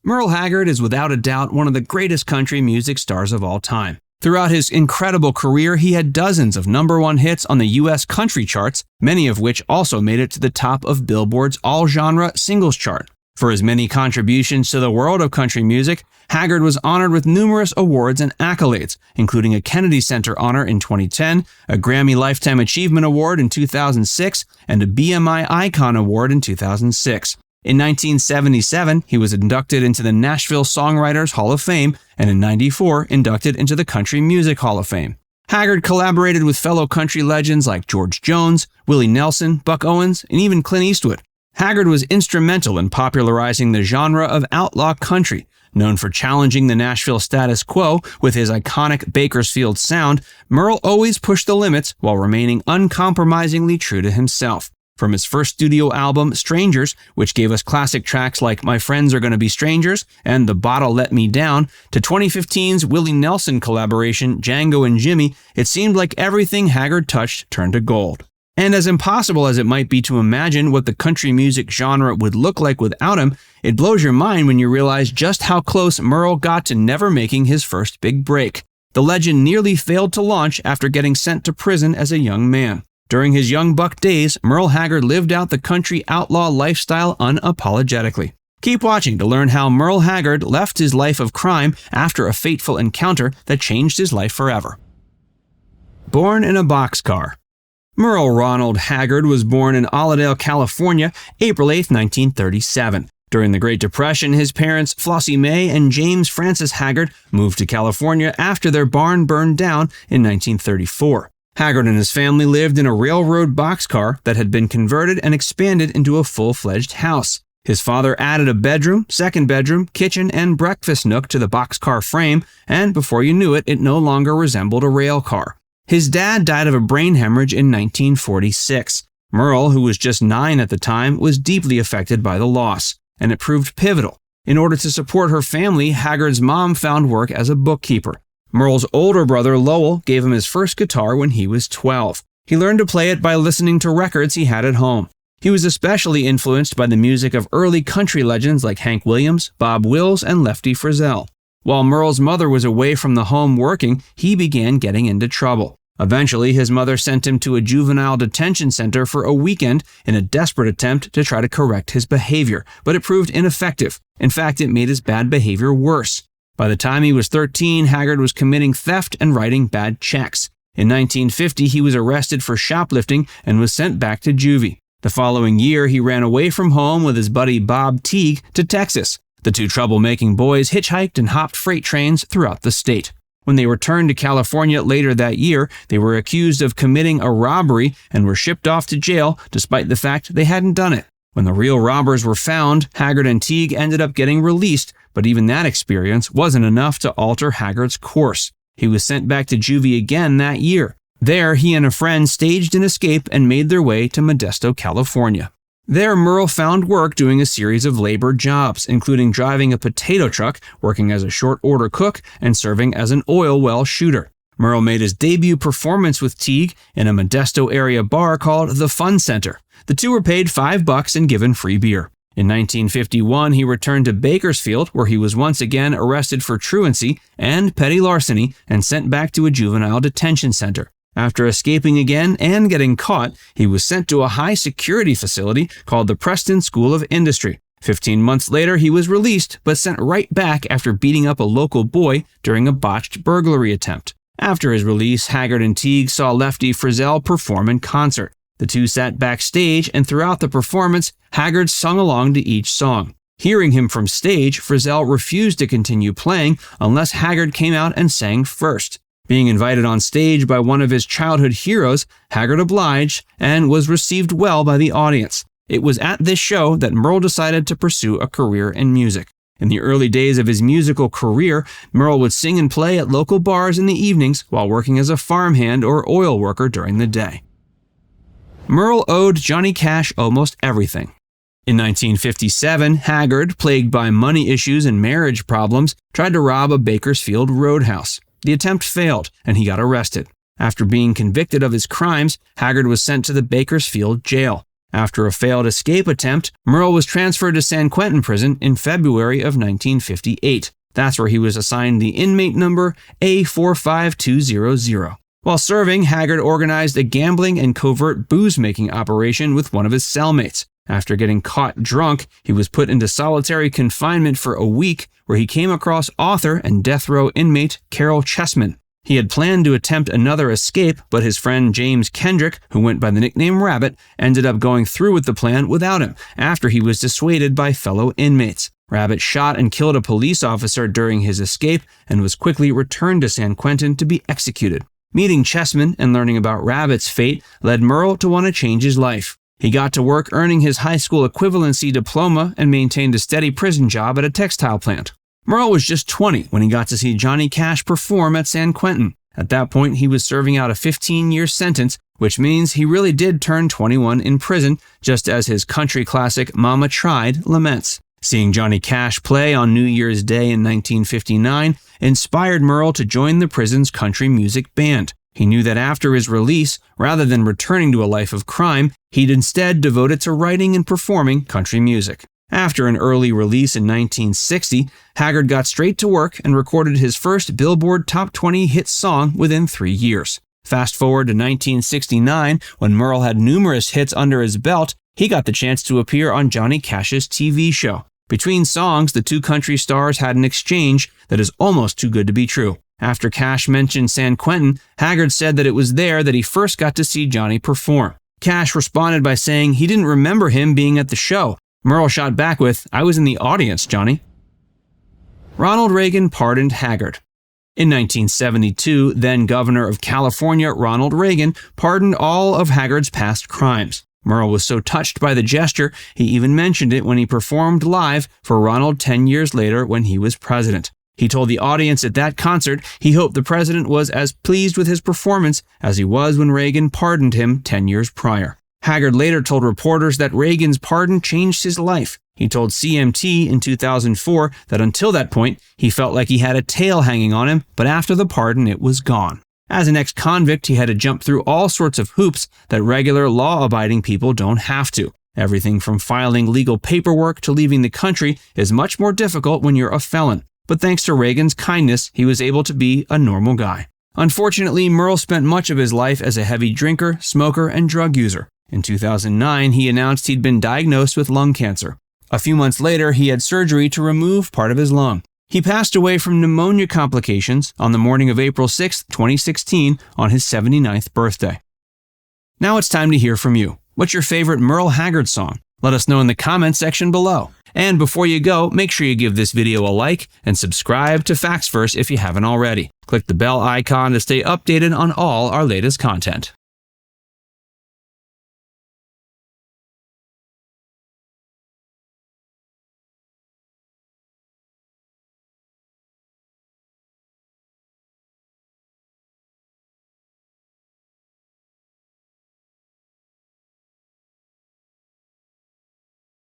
Merle Haggard is without a doubt one of the greatest country music stars of all time. Throughout his incredible career, he had dozens of #1 hits on the U.S. country charts, many of which also made it to the top of Billboard's all-genre singles chart. For his many contributions to the world of country music, Haggard was honored with numerous awards and accolades, including a Kennedy Center honor in 2010, a Grammy Lifetime Achievement Award in 2006, and a BMI Icon Award in 2006. In 1977, he was inducted into the Nashville Songwriters Hall of Fame, and in 1994, inducted into the Country Music Hall of Fame. Haggard collaborated with fellow country legends like George Jones, Willie Nelson, Buck Owens, and even Clint Eastwood. Haggard was instrumental in popularizing the genre of outlaw country. Known for challenging the Nashville status quo with his iconic Bakersfield sound, Merle always pushed the limits while remaining uncompromisingly true to himself. From his first studio album, Strangers, which gave us classic tracks like My Friends Are Gonna Be Strangers and The Bottle Let Me Down, to 2015's Willie Nelson collaboration, Django and Jimmy, it seemed like everything Haggard touched turned to gold. And as impossible as it might be to imagine what the country music genre would look like without him, it blows your mind when you realize just how close Merle got to never making his first big break. The legend nearly failed to launch after getting sent to prison as a young man. During his young buck days, Merle Haggard lived out the country outlaw lifestyle unapologetically. Keep watching to learn how Merle Haggard left his life of crime after a fateful encounter that changed his life forever. Born in a Boxcar. Merle Ronald Haggard was born in Allendale, California, April 8, 1937. During the Great Depression, his parents, Flossie Mae and James Francis Haggard, moved to California after their barn burned down in 1934. Haggard and his family lived in a railroad boxcar that had been converted and expanded into a full-fledged house. His father added a bedroom, second bedroom, kitchen, and breakfast nook to the boxcar frame, and before you knew it, it no longer resembled a rail car. His dad died of a brain hemorrhage in 1946. Merle, who was just 9 at the time, was deeply affected by the loss, and it proved pivotal. In order to support her family, Haggard's mom found work as a bookkeeper. Merle's older brother, Lowell, gave him his first guitar when he was 12. He learned to play it by listening to records he had at home. He was especially influenced by the music of early country legends like Hank Williams, Bob Wills, and Lefty Frizzell. While Merle's mother was away from the home working, he began getting into trouble. Eventually, his mother sent him to a juvenile detention center for a weekend in a desperate attempt to try to correct his behavior, but it proved ineffective. In fact, it made his bad behavior worse. By the time he was 13, Haggard was committing theft and writing bad checks. In 1950, he was arrested for shoplifting and was sent back to juvie. The following year, he ran away from home with his buddy Bob Teague to Texas. The two troublemaking boys hitchhiked and hopped freight trains throughout the state. When they returned to California later that year, they were accused of committing a robbery and were shipped off to jail despite the fact they hadn't done it. When the real robbers were found, Haggard and Teague ended up getting released, but even that experience wasn't enough to alter Haggard's course. He was sent back to juvie again that year. There, he and a friend staged an escape and made their way to Modesto, California. There, Merle found work doing a series of labor jobs, including driving a potato truck, working as a short-order cook, and serving as an oil well shooter. Merle made his debut performance with Teague in a Modesto area bar called the Fun Center. The two were paid $5 and given free beer. In 1951, he returned to Bakersfield, where he was once again arrested for truancy and petty larceny and sent back to a juvenile detention center. After escaping again and getting caught, he was sent to a high-security facility called the Preston School of Industry. 15 months later, he was released, but sent right back after beating up a local boy during a botched burglary attempt. After his release, Haggard and Teague saw Lefty Frizzell perform in concert. The two sat backstage, and throughout the performance, Haggard sung along to each song. Hearing him from stage, Frizzell refused to continue playing unless Haggard came out and sang first. Being invited on stage by one of his childhood heroes, Haggard obliged and was received well by the audience. It was at this show that Merle decided to pursue a career in music. In the early days of his musical career, Merle would sing and play at local bars in the evenings while working as a farmhand or oil worker during the day. Merle owed Johnny Cash almost everything. In 1957, Haggard, plagued by money issues and marriage problems, tried to rob a Bakersfield roadhouse. The attempt failed, and he got arrested. After being convicted of his crimes, Haggard was sent to the Bakersfield jail. After a failed escape attempt, Merle was transferred to San Quentin prison in February of 1958. That's where he was assigned the inmate number A45200. While serving, Haggard organized a gambling and covert booze-making operation with one of his cellmates. After getting caught drunk, he was put into solitary confinement for a week, where he came across author and death row inmate Carol Chessman. He had planned to attempt another escape, but his friend James Kendrick, who went by the nickname Rabbit, ended up going through with the plan without him after he was dissuaded by fellow inmates. Rabbit shot and killed a police officer during his escape and was quickly returned to San Quentin to be executed. Meeting Chessman and learning about Rabbit's fate led Merle to want to change his life. He got to work earning his high school equivalency diploma and maintained a steady prison job at a textile plant. Merle was just 20 when he got to see Johnny Cash perform at San Quentin. At that point, he was serving out a 15-year sentence, which means he really did turn 21 in prison, just as his country classic Mama Tried laments. Seeing Johnny Cash play on New Year's Day in 1959 inspired Merle to join the prison's country music band. He knew that after his release, rather than returning to a life of crime, he'd instead devote it to writing and performing country music. After an early release in 1960, Haggard got straight to work and recorded his first Billboard Top 20 hit song within 3 years. Fast forward to 1969, when Merle had numerous hits under his belt, he got the chance to appear on Johnny Cash's TV show. Between songs, the two country stars had an exchange that is almost too good to be true. After Cash mentioned San Quentin, Haggard said that it was there that he first got to see Johnny perform. Cash responded by saying he didn't remember him being at the show. Merle shot back with, "I was in the audience, Johnny." Ronald Reagan pardoned Haggard. In 1972, then Governor of California Ronald Reagan pardoned all of Haggard's past crimes. Merle was so touched by the gesture, he even mentioned it when he performed live for Ronald 10 years later when he was president. He told the audience at that concert he hoped the president was as pleased with his performance as he was when Reagan pardoned him 10 years prior. Haggard later told reporters that Reagan's pardon changed his life. He told CMT in 2004 that until that point, he felt like he had a tail hanging on him, but after the pardon, it was gone. As an ex-convict, he had to jump through all sorts of hoops that regular law-abiding people don't have to. Everything from filing legal paperwork to leaving the country is much more difficult when you're a felon. But thanks to Reagan's kindness, he was able to be a normal guy. Unfortunately, Merle spent much of his life as a heavy drinker, smoker, and drug user. In 2009, he announced he'd been diagnosed with lung cancer. A few months later, he had surgery to remove part of his lung. He passed away from pneumonia complications on the morning of April 6, 2016, on his 79th birthday. Now it's time to hear from you. What's your favorite Merle Haggard song? Let us know in the comments section below. And before you go, make sure you give this video a like and subscribe to Facts Verse if you haven't already. Click the bell icon to stay updated on all our latest content.